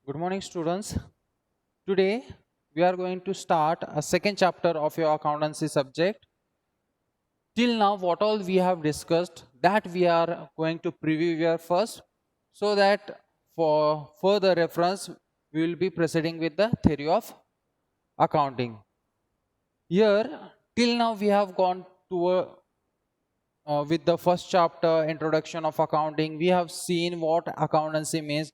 Good morning, students. Today we are going to start a second chapter of your accountancy subject. Till now, what all we have discussed, that we are going to preview here first, so that for further reference, we will be proceeding with the theory of accounting. Here, till now, we have gone to with the first chapter, introduction of accounting. We have seen what accountancy means,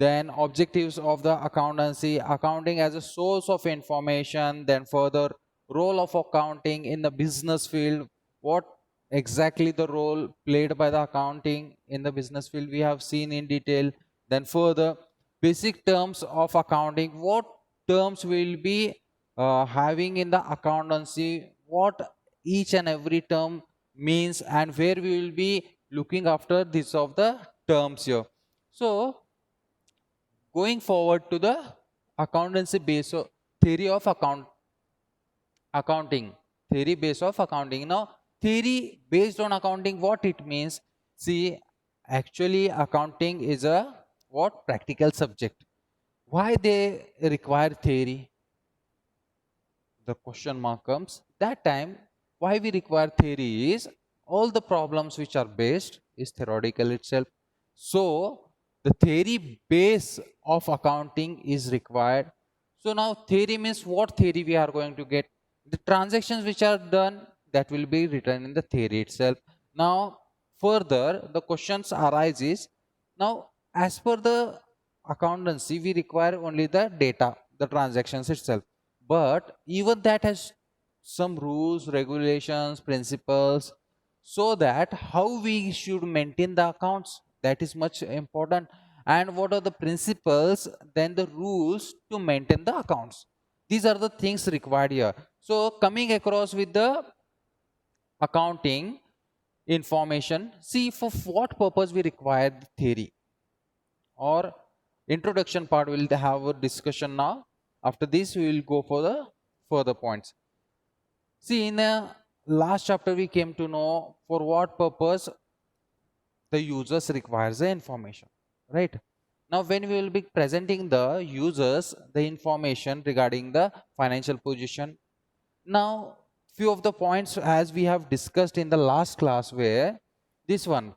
then objectives of the accountancy, accounting as a source of information, then further role of accounting in the business field, what exactly the role played by the accounting in the business field we have seen in detail. Then further basic terms of accounting, what terms will be having in the accountancy, what each and every term means, and where we will be looking after this of the terms here. So going forward to the accountancy base theory of accounting, theory base of accounting. Now theory based on accounting, what it means, see, actually accounting is a what practical subject. Why they require theory? The question mark comes that time. Why we require theory is all the problems which are based is theoretical itself. So the theory base of accounting is required. So now theory means what theory we are going to get, the transactions which are done, that will be written in the theory itself. Now further the questions arises. Now as per the accountancy we require only the data, the transactions itself, but even that has some rules, regulations, principles, so that how we should maintain the accounts, that is much important. And what are the principles, then the rules to maintain the accounts, these are the things required here. So coming across with the accounting information, see for what purpose we require the theory or introduction part. We'll have a discussion now. After this we will go for the further points. See, in the last chapter we came to know for what purpose the users requires the information, right? Now when we will be presenting the users the information regarding the financial position, now few of the points as we have discussed in the last class where this one,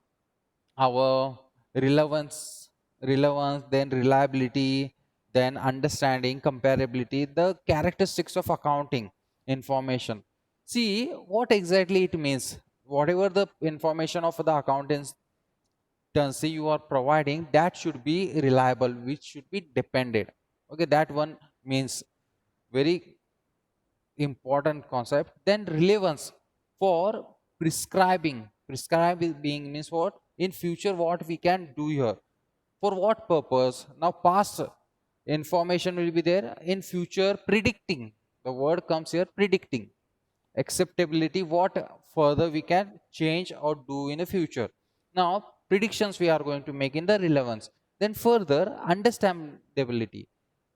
our relevance, then reliability, then understanding, comparability, the characteristics of accounting information. See what exactly it means. Whatever the information of the accountancy you are providing, that should be reliable, which should be dependent. Okay, that one means very important concept. Then relevance for prescribing means what in future what we can do here, for what purpose. Now past information will be there, in future predicting, the word comes here, predicting acceptability, what further we can change or do in the future. Now predictions we are going to make in the relevance. Then further understandability.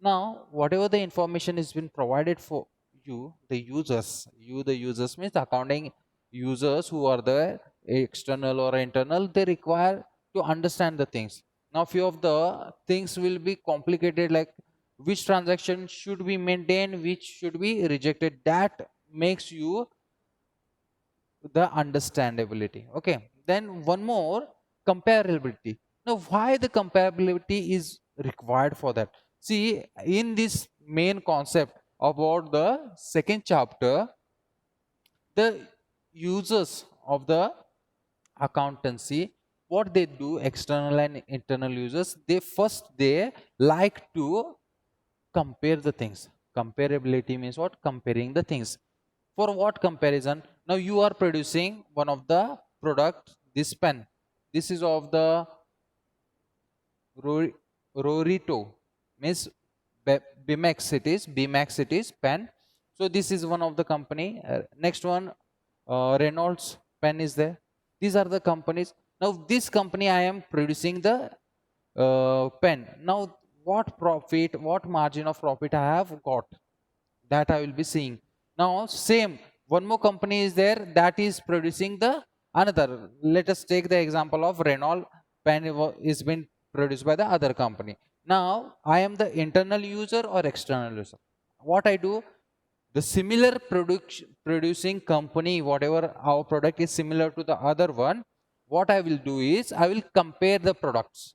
Now whatever the information has been provided for the users means the accounting users who are the external or internal, they require to understand the things. Now few of the things will be complicated, like which transaction should be maintained, which should be rejected, that makes you the understandability. Okay, then one more, comparability. Now why the comparability is required for that? See, in this main concept about the second chapter, the users of the accountancy, what they do, external and internal users, they like to compare the things. Comparability means what? Comparing the things. For what comparison? Now you are producing one of the product, this pen, this is of the Rorito, means Bmax it is pen. So this is one of the company. Next one, Reynolds pen is there. These are the companies. Now this company I am producing the pen. Now what profit, what margin of profit I have got, that I will be seeing. Now same, one more company is there that is producing the another. Let us take the example of Renault pen is been produced by the other company. Now I am the internal user or external user. What I do, the similar producing company, whatever our product is similar to the other one, what I will do is I will compare the products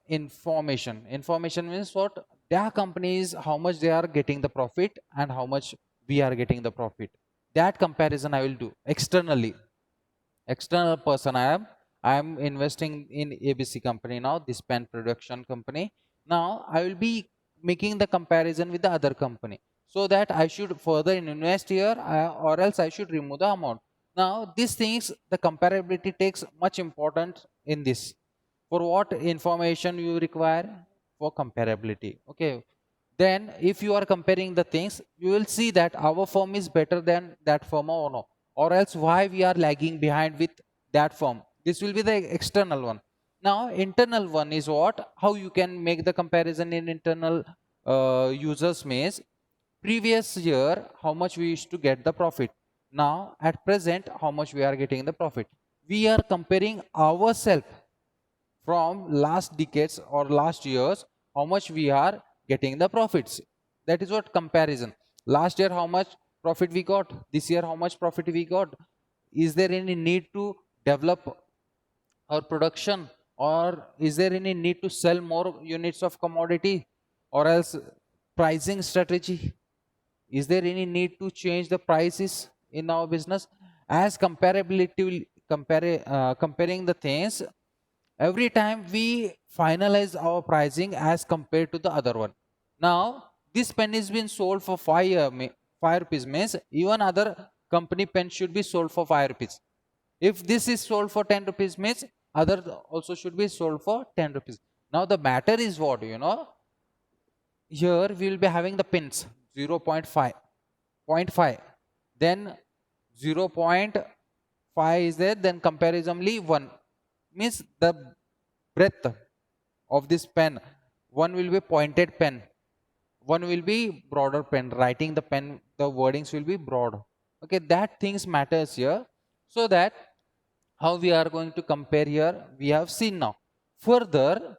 information means what, their companies, how much they are getting the profit and how much we are getting the profit. That comparison I will do externally. External person I am investing in ABC company, now this pen production company. Now I will be making the comparison with the other company, so that I should further invest here, or else I should remove the amount. Now these things, the comparability takes much important in this. For what information you require? For comparability. Okay, then if you are comparing the things, you will see that our firm is better than that firm or no, or else why we are lagging behind with that firm. This will be the external one. Now internal one is what, how you can make the comparison in internal users means, previous year how much we used to get the profit, now at present how much we are getting the profit. We are comparing ourselves from last decades or last years, how much we are getting the profits. That is what comparison. Last year how much profit we got, this year how much profit we got. Is there any need to develop our production, or is there any need to sell more units of commodity, or else pricing strategy, is there any need to change the prices in our business? As comparing the things, every time we finalize our pricing as compared to the other one. Now this pen is been sold for 5 rupees means even other company pen should be sold for 5 rupees. If this is sold for 10 rupees means other also should be sold for 10 rupees. Now the matter is what, here we will be having the pins 0.5, 0.5, then 0.5 is there, then comparatively 1 means the breadth of this pen. One will be pointed pen, one will be broader pen, writing the pen, the wordings will be broad. Okay, that things matters here. So that how we are going to compare here, we have seen now. Further,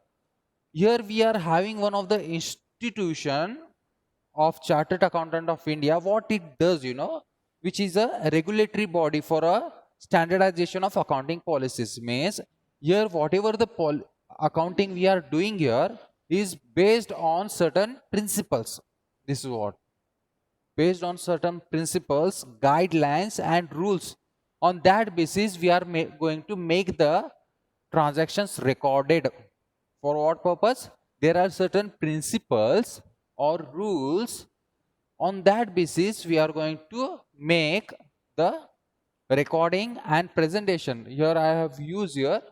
here we are having one of the institution of Chartered Accountant of India. What it does, which is a regulatory body for a standardization of accounting policies. Means here whatever the accounting we are doing here is based on certain principles. This is what, based on certain principles, guidelines and rules. On that basis we are going to make the transactions recorded. For what purpose? There are certain principles or rules. On that basis we are going to make the recording and presentation. Here I have used here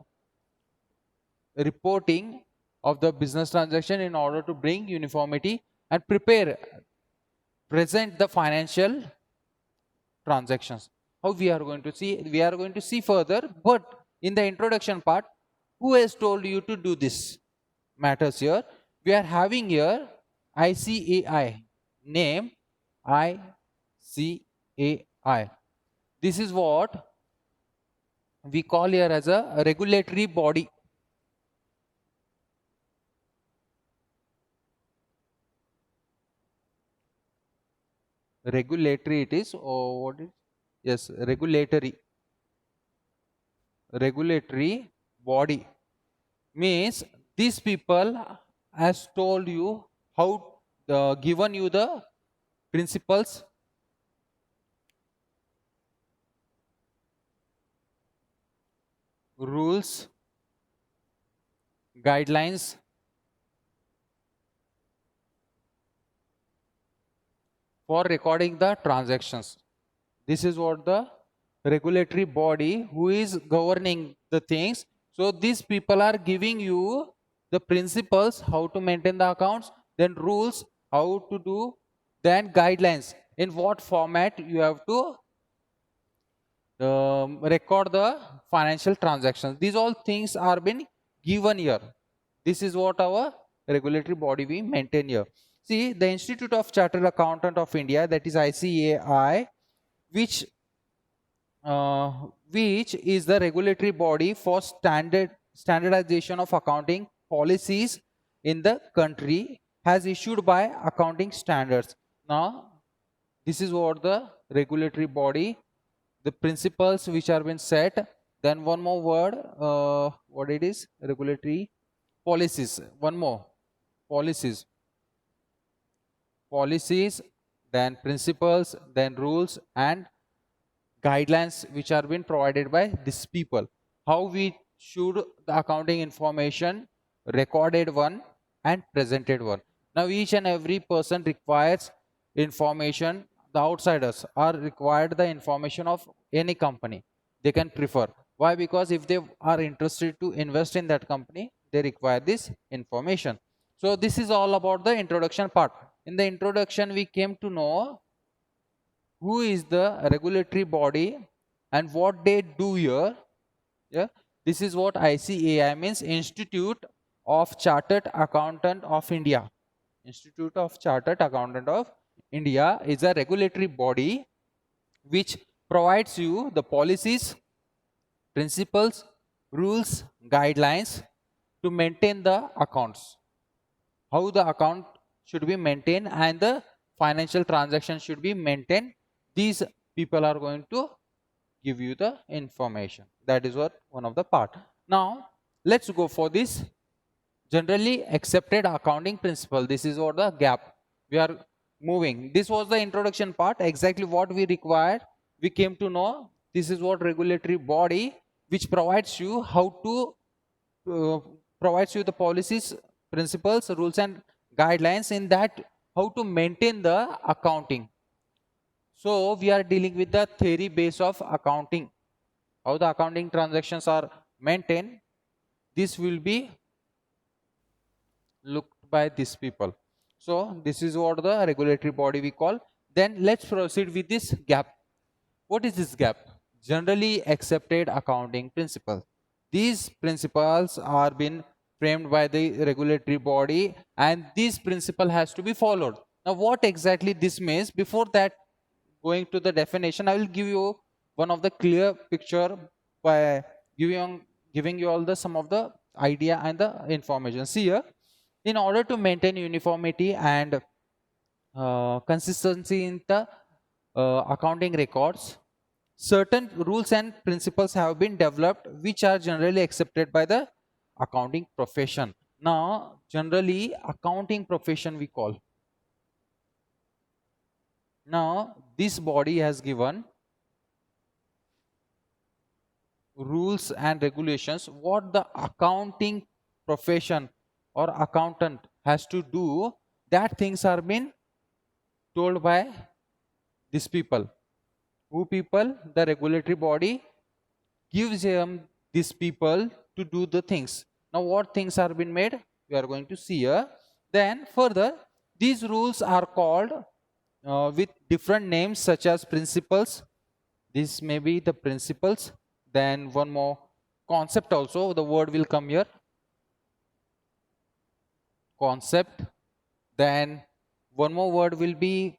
reporting of the business transaction in order to bring uniformity and present the financial transactions. How we are going to see further, but in the introduction part, who has told you to do this matters here. We are having here ICAI, name ICAI. This is what we call here as a regulatory body. Regulatory it is, or what is? Yes, regulatory body means these people has told you how, given you the principles, rules, guidelines, for recording the transactions. This is what the regulatory body who is governing the things. So these people are giving you the principles how to maintain the accounts, then rules how to do, then guidelines in what format you have to record the financial transactions. These all things are been given here. This is what our regulatory body we maintain here. See, the Institute of Chartered Accountant of India, that is ICAI, which is the regulatory body for standardization of accounting policies in the country has issued by accounting standards. Now, this is what the regulatory body, the principles which are been set. Then one more word, what it is, regulatory policies. One more, policies, then principles, then rules and guidelines which are being provided by these people. How we should the accounting information, recorded one and presented one. Now each and every person requires information. The outsiders are required the information of any company. They can prefer. Why? Because if they are interested to invest in that company, they require this information. So this is all about the introduction part. In the introduction, we came to know who is the regulatory body and what they do here. Yeah, this is what ICAI means, Institute of Chartered Accountant of India. Institute of Chartered Accountant of India is a regulatory body which provides you the policies, principles, rules, guidelines to maintain the accounts, how the account should be maintained and the financial transaction should be maintained. These people are going to give you the information. That is what one of the part. Now let's go for this generally accepted accounting principle. This is what the gap we are moving. This was the introduction part, exactly what we required. We came to know this is what regulatory body which provides you how to provides you the policies, principles, rules and guidelines in that how to maintain the accounting. So we are dealing with the theory base of accounting, how the accounting transactions are maintained. This will be looked by these people. So this is what the regulatory body we call. Then let's proceed with this gap. What is this gap? Generally accepted accounting principle. These principles are been framed by the regulatory body and this principle has to be followed. Now what exactly this means? Before that, going to the definition, I will give you one of the clear picture by giving you all the some of the idea and the information. See here, in order to maintain uniformity and consistency in the accounting records, certain rules and principles have been developed which are generally accepted by the accounting profession. Now generally accounting profession we call. Now this body has given rules and regulations what the accounting profession or accountant has to do. That things are being told by these people. Who people? The regulatory body gives these people to do the things. Now what things are being made? We are going to see here. Then further, these rules are called with different names such as principles. This may be the principles. Then one more concept also, the word will come here, concept. Then one more word will be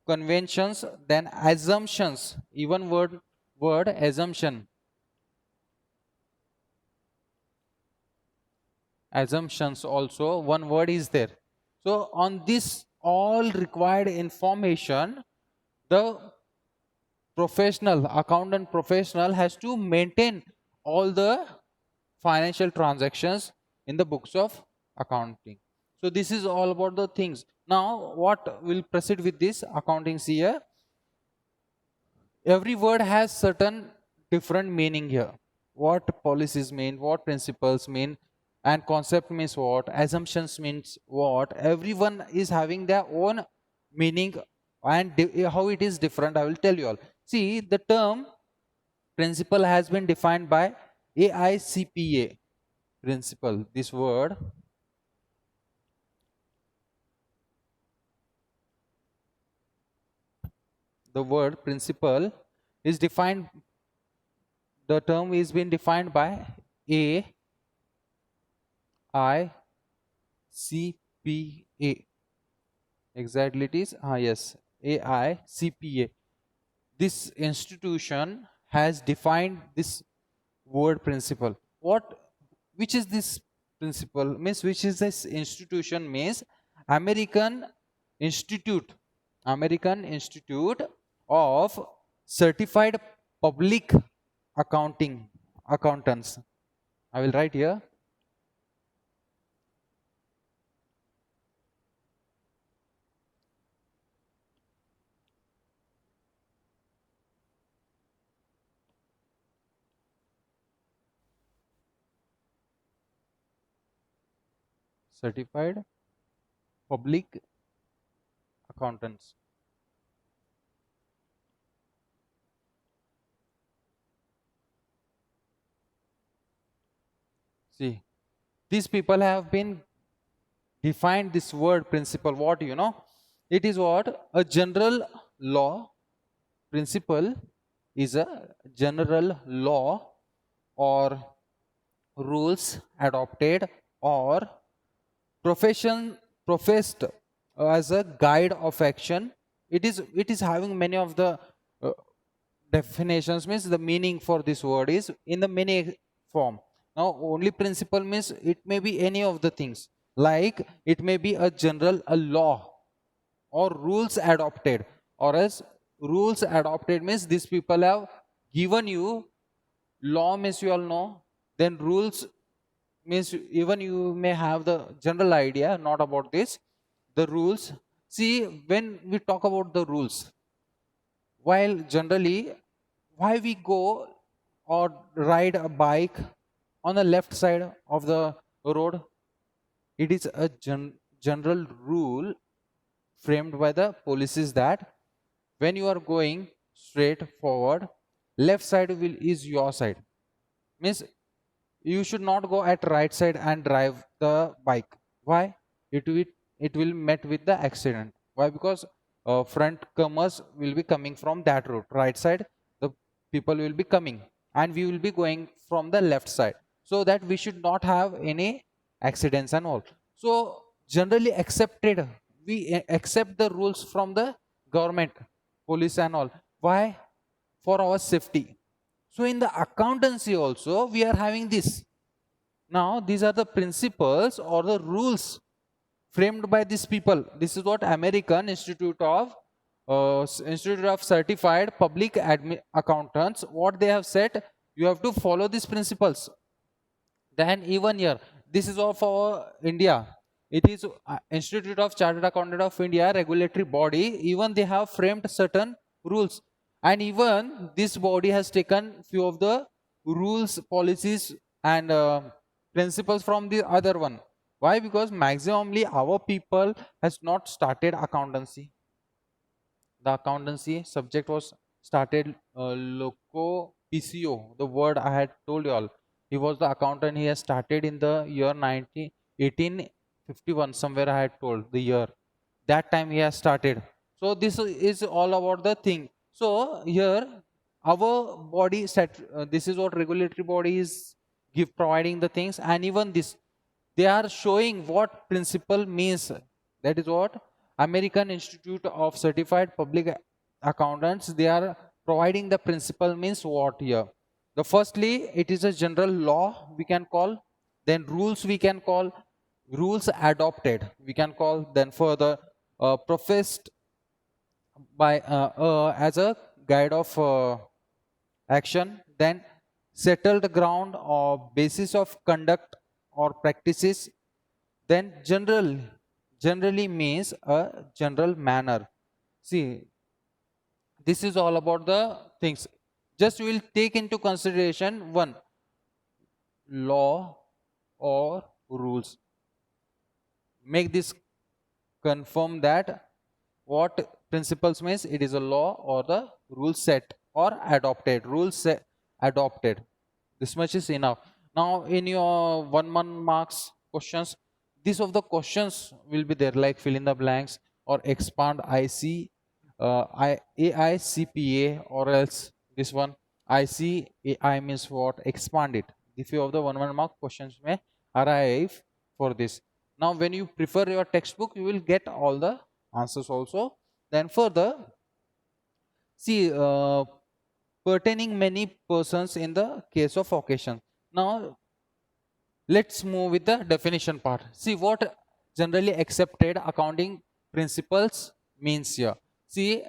conventions, then assumptions, even word assumption, assumptions also one word is there. So on this all required information, the professional accountant professional has to maintain all the financial transactions in the books of accounting. So this is all about the things. Now what will proceed with this accounting here? Every word has certain different meaning here. What policies mean, what principles mean, and concept means what, assumptions means what. Everyone is having their own meaning and how it is different, I will tell you all. See, the term principle has been defined by AICPA principle. This word, the word principle is defined, the term is been defined by AICPA. Exactly it is, yes, AICPA. This institution has defined this word principle. Which is this principle means which is this institution means American Institute, American Institute of Certified Public Accounting Accountants. I will write here. Certified Public Accountants. See, these people have been defined this word principle. What you know? It is what a general law. Principle is a general law or rules adopted or professed as a guide of action. It is having many of the uh, definitions means the meaning for this word is in the many form. Now only principle means it may be any of the things, like it may be a general a law or rules adopted, or else rules adopted means these people have given you. Law means you all know, then rules means even you may have the general idea, not about this. The rules, see, when we talk about the rules, while generally why we go or ride a bike on the left side of the road, it is a general rule framed by the policies that when you are going straight forward, left side will is your side, means you should not go at right side and drive the bike. Why? It will met with the accident. Why? Because front comers will be coming from that route, right side. The people will be coming and we will be going from the left side, so that we should not have any accidents and all. So generally accepted, we accept the rules from the government, police and all. Why? For our safety. So in the accountancy also we are having this. Now these are the principles or the rules framed by these people. This is what American Institute of Certified Public Accountants, what they have said, you have to follow these principles. Then even here, this is of our India. It is Institute of Chartered Accountant of India, regulatory body. Even they have framed certain rules, and even this body has taken few of the rules, policies, and principles from the other one. Why? Because maximally our people has not started accountancy. The accountancy subject was started loco PCO, the word I had told you all. He was the accountant. He has started in the year 1851, somewhere I had told the year. That time he has started. So this is all about the thing. So here our body set, this is what regulatory body is give providing the things, and even this they are showing what principle means. That is what American Institute of Certified Public Accountants, they are providing the principle means what here. The firstly, it is a general law we can call, then rules we can call, rules adopted we can call, then further professed by as a guide of action, then settled ground or basis of conduct or practices, then generally means a general manner. See, this is all about the things. Just we will take into consideration one, law or rules. Make this confirm that what principles means, it is a law or the rule set or adopted, rules set adopted. This much is enough. Now in your 1 month marks questions, these of the questions will be there, like fill in the blanks or expand IC, AICPA, or else this one ICAI means what, expand it. The few of the 1 mark questions may arrive for this. Now when you prefer your textbook, you will get all the answers also. Then further, see, pertaining many persons in the case of occasion. Now Let's move with the definition part. See what generally accepted accounting principles means here. See,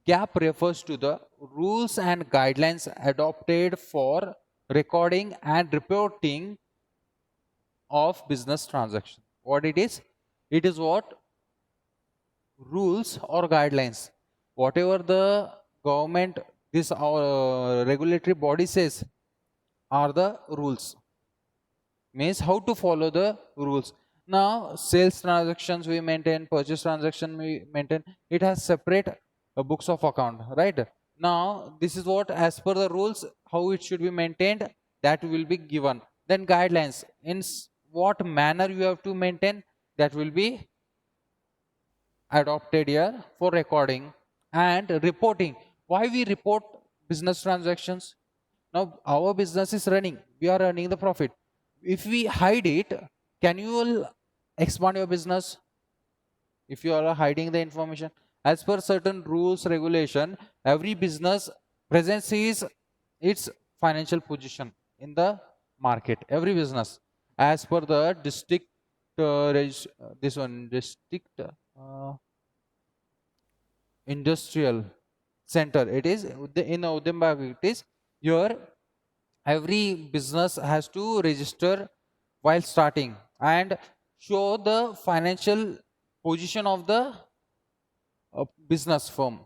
GAAP refers to the rules and guidelines adopted for recording and reporting of business transaction. What it is? It is what? Rules or guidelines. Whatever the government, this regulatory body says are the rules. Means how to follow the rules. Now sales transactions we maintain, purchase transaction we maintain, it has separate books of account, right? Now this is what, as per the rules, how it should be maintained, that will be given. Then guidelines, in what manner you have to maintain, that will be adopted here for recording and reporting. Why we report business transactions? Now our business is running, we are earning the profit. If we hide it, can you expand your business? If you are hiding the information, as per certain rules regulation, every business presents its financial position in the market. Every business, as per the district this one district industrial center, it is in Udembag, it is here. Every business has to register while starting and show the financial position of the business firm.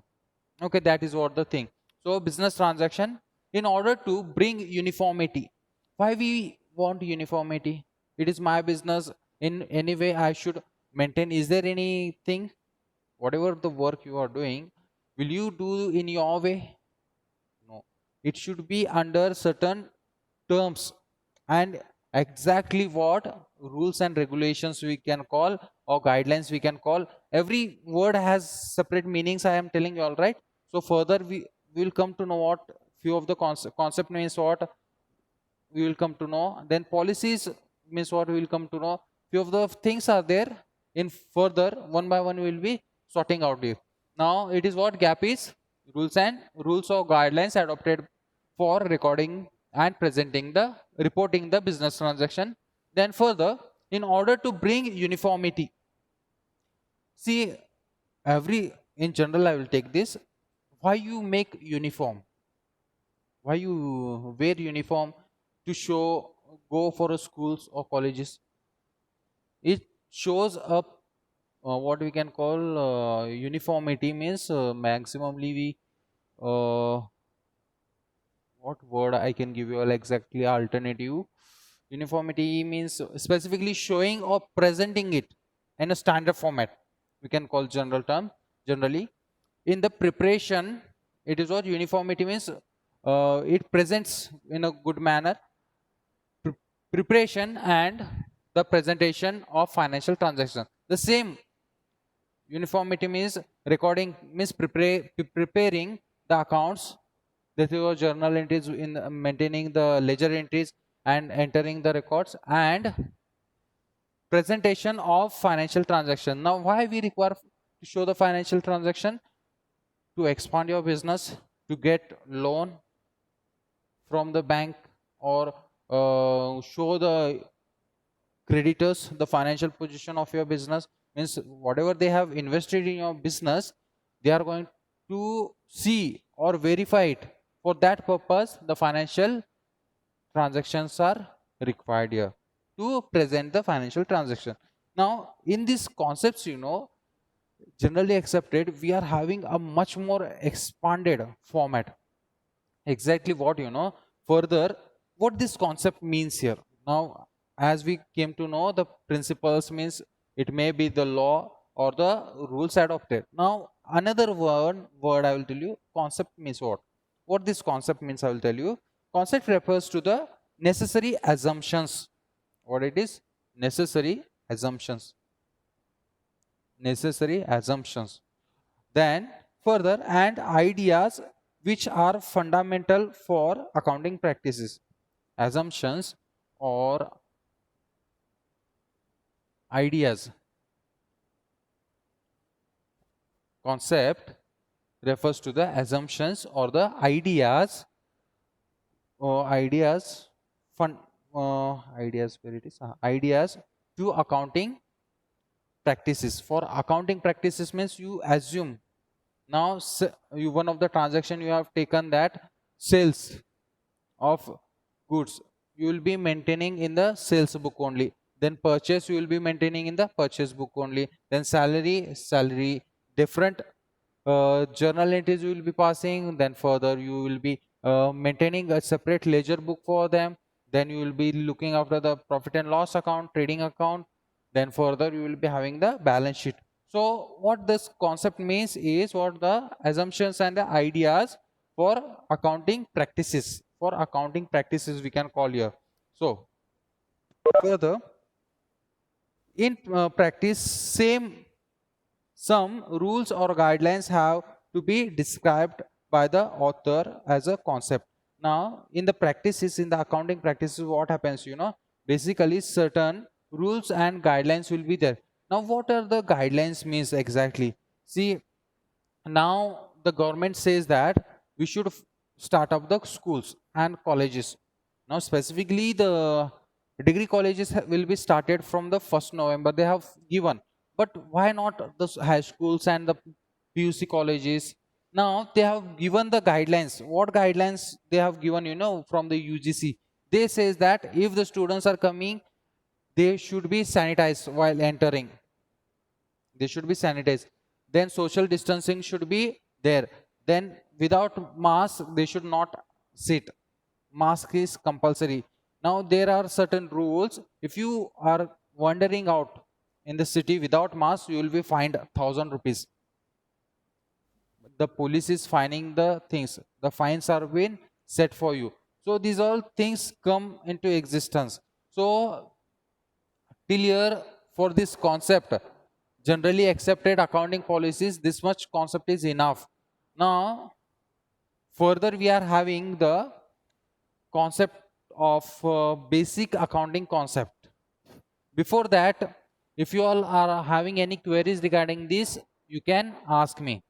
Okay, that is what the thing. So business transaction, in order to bring uniformity. Why we want uniformity? It is my business, in any way I should maintain. Is there anything, whatever the work you are doing, will you do in your way? No, it should be under certain terms and exactly what rules and regulations we can call, or guidelines we can call. Every word has separate meanings, I am telling you, all right? So further we will come to know what few of the concept means, what we will come to know. Then policies means what we will come to know. Few of the things are there. In further, one by one we will be sorting out it. Now it is what GAAP is: rules or guidelines adopted for recording and presenting the reporting the business transaction. Then further, in order to bring uniformity, see, in general I will take this, why you make uniform, why you wear uniform? To show, go for schools or colleges, it shows up what we can call uniformity. Means maximally we what word I can give you all exactly alternative. Uniformity means specifically showing or presenting it in a standard format, we can call general term. Generally in the preparation, it is what uniformity means, it presents in a good manner. Preparation and the presentation of financial transaction, the same. Uniformity means recording, means preparing the accounts, that your journal entries, in maintaining the ledger entries and entering the records, and presentation of financial transaction. Now why we require to show the financial transaction? To expand your business, to get loan from the bank, or show the creditors the financial position of your business. Means whatever they have invested in your business, they are going to see or verify it. For that purpose, the financial transactions are required here to present the financial transaction. Now in these concepts, generally accepted, we are having a much more expanded format. Exactly what, further what this concept means here. Now as we came to know, the principles means it may be the law or the rules adopted. Now another word I will tell you, concept means what this concept means, I will tell you. Concept refers to the necessary assumptions. What it is? Necessary assumptions. Necessary assumptions. Then further, and ideas which are fundamental for accounting practices. Assumptions or ideas. Concept refers to the assumptions or the ideas ideas, where it is, ideas to accounting practices. For accounting practices means you assume now you one of the transaction you have taken that sales of goods you will be maintaining in the sales book only, then purchase you will be maintaining in the purchase book only, then salary different journal entries you will be passing, then further you will be maintaining a separate ledger book for them, then you will be looking after the profit and loss account, trading account, then further you will be having the balance sheet. So what this concept means is what the assumptions and the ideas for accounting practices, we can call here. So further in practice some rules or guidelines have to be described by the author as a concept. Now in the practices, in the accounting practices, what happens, basically certain rules and guidelines will be there. Now what are the guidelines means exactly? See, now the government says that we should start up the schools and colleges. Now specifically the degree colleges will be started from the 1st November they have given, but why not the high schools and the PUC colleges? Now they have given the guidelines. What guidelines they have given, from the UGC? They says that if the students are coming, they should be sanitized while entering. They should be sanitized. Then social distancing should be there. Then without mask, they should not sit. Mask is compulsory. Now there are certain rules. If you are wandering out in the city without mask, you will be fined 1,000 rupees. The police is fining the things. The fines are being set for you. So these all things come into existence. So till here for this concept, generally accepted accounting policies, this much concept is enough. Now further we are having the concept of basic accounting concept. Before that, if you all are having any queries regarding this, you can ask me.